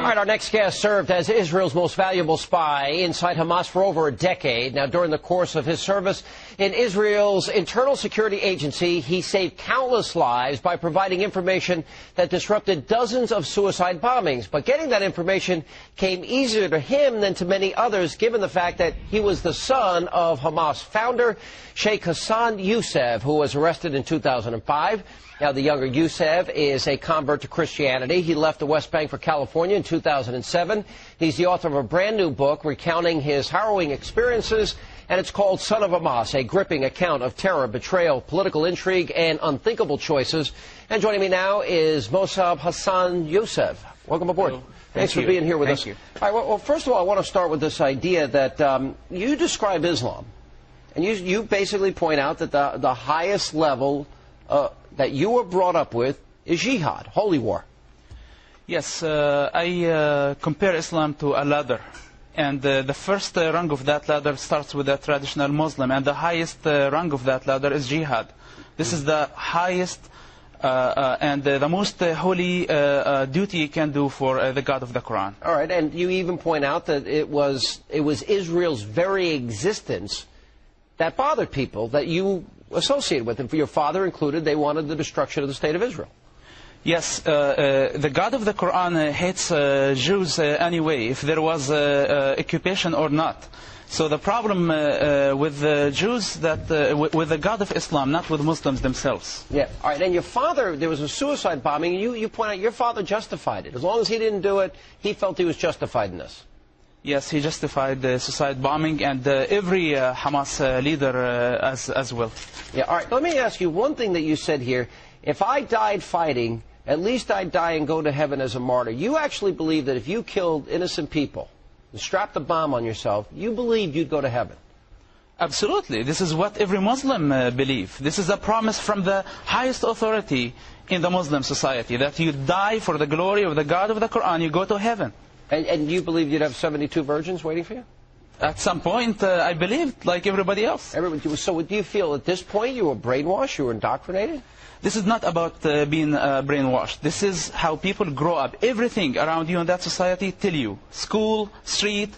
All right, our next guest served as Israel's most valuable spy inside Hamas for over a decade. Now, during the course of his service in Israel's internal security agency, he saved countless lives by providing information that disrupted dozens of suicide bombings. But getting that information came easier to him than to many others, given the fact that he was the son of Hamas founder Sheikh Hassan Yousef, who was arrested in 2005. Now, the younger Yousef is a convert to Christianity. He left the West Bank for California in 2007. He's the author of a brand new book recounting his harrowing experiences, and it's called Son of Hamas, a gripping account of terror, betrayal, political intrigue, and unthinkable choices. And joining me now is Mosab Hassan Yousef. Welcome aboard. Hello. Thanks for being here with us. Thank you. All right, well, first of all, I want to start with this idea that you describe Islam, and you basically point out that the highest level that you were brought up with is jihad, holy war. Yes, I compare Islam to a ladder. And the first rung of that ladder starts with a traditional Muslim. And the highest rung of that ladder is jihad. This is the highest and the most holy duty you can do for the God of the Quran. All right, and you even point out that it was Israel's very existence that bothered people that you associated with, and for your father included. They wanted the destruction of the state of Israel. Yes, the God of the Quran hates Jews anyway, if there was occupation or not. So the problem with the Jews, that with the God of Islam, not with Muslims themselves. Yeah. All right. And your father, there was a suicide bombing, and you point out your father justified it. As long as he didn't do it, he felt he was justified in this. Yes, he justified the suicide bombing, and every Hamas leader as well. Yeah, all right. Let me ask you one thing that you said here. If I died fighting, at least I'd die and go to heaven as a martyr. You actually believe that if you killed innocent people and strapped the bomb on yourself, you believed you'd go to heaven? Absolutely. This is what every Muslim believes. This is a promise from the highest authority in the Muslim society, that you die for the glory of the God of the Quran, you go to heaven. And you believe you'd have 72 virgins waiting for you? At some point, I believed, like everybody else. So do you feel at this point you were brainwashed, you were indoctrinated? This is not about being brainwashed. This is how people grow up. Everything around you in that society tell you. School, street,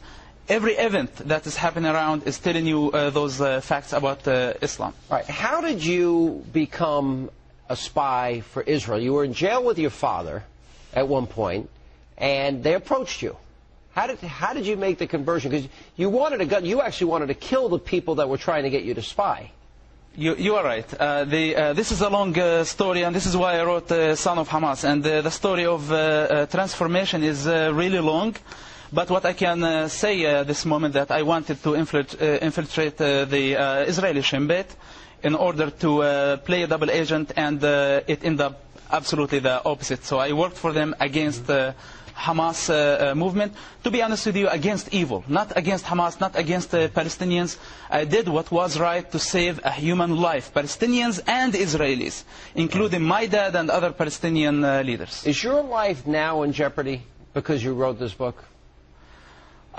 every event that is happening around is telling you those facts about Islam. All right. How did you become a spy for Israel? You were in jail with your father at one point, and they approached you. How did you make the conversion? Because you actually wanted to kill the people that were trying to get you to spy. You are right. This is a long story, and this is why I wrote Son of Hamas. And the story of transformation is really long. But what I can say this moment, that I wanted to infiltrate the Israeli Shin Bet in order to play a double agent, and it ended up absolutely the opposite. So I worked for them against Hamas movement, to be honest with you, against evil, not against Hamas, not against Palestinians. I did what was right to save a human life, Palestinians and Israelis, including my dad and other Palestinian leaders. Is your life now in jeopardy because you wrote this book?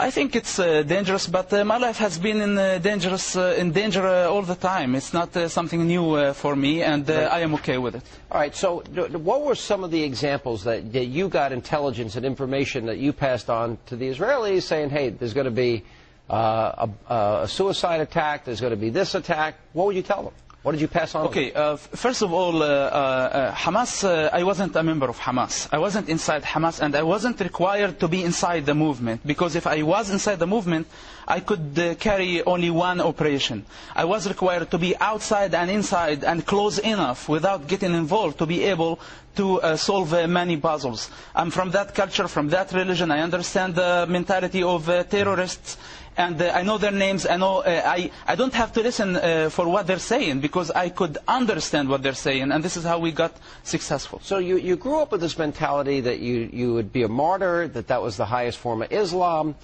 I think it's dangerous, but my life has been in danger all the time. It's not something new for me, and I am okay with it. All right, so what were some of the examples that you got intelligence and information that you passed on to the Israelis, saying, hey, there's going to be a suicide attack, there's going to be this attack? What would you tell them? What did you pass on? Okay, first of all, Hamas, I wasn't a member of Hamas. I wasn't inside Hamas, and I wasn't required to be inside the movement, because if I was inside the movement, I could carry only one operation. I was required to be outside and inside and close enough without getting involved to be able to solve many puzzles. I'm from that culture, from that religion. I understand the mentality of terrorists. And I know their names. I know I don't have to listen for what they're saying, because I could understand what they're saying, and this is how we got successful. So you grew up with this mentality that you would be a martyr, that was the highest form of Islam.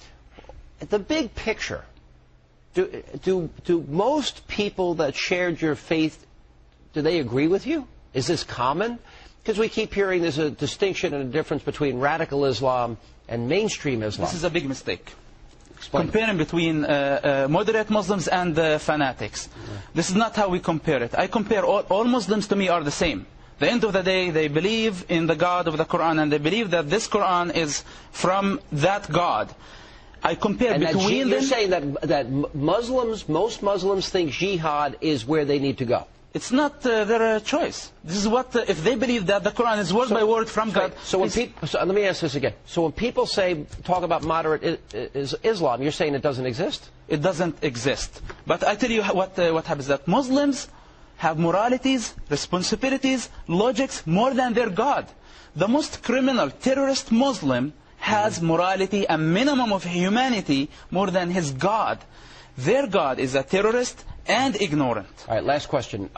The big picture, do most people that shared your faith, do they agree with you? Is this common? Because we keep hearing there's a distinction and a difference between radical Islam and mainstream Islam. This is a big mistake. Explain. Comparing between moderate Muslims and fanatics. This is not how we compare it. I compare all Muslims to me are the same. the end of the day, they believe in the God of the Quran, and they believe that this Quran is from that God. I compare and between them. You're saying that Muslims, most Muslims think jihad is where they need to go. It's not their choice. This is what, if they believe that the Quran is word by word from God. So when people, let me ask this again. So when people talk about moderate Islam, you're saying it doesn't exist? It doesn't exist. But I tell you what happens, that Muslims have moralities, responsibilities, logics more than their God. The most criminal, terrorist Muslim has morality, a minimum of humanity more than his God. Their God is a terrorist and ignorant. All right, last question.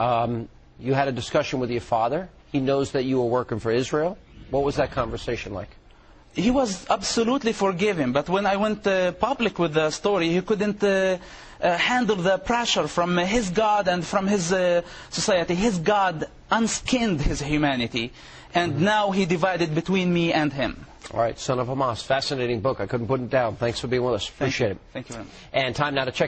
You had a discussion with your father. He knows that you were working for Israel. What was that conversation like? He was absolutely forgiving, but when I went public with the story, he couldn't handle the pressure from his God and from his society. His God unskinned his humanity, and now he divided between me and him. All right, Son of Hamas. Fascinating book. I couldn't put it down. Thanks for being with us. Appreciate it. Thank you very much. And time now to check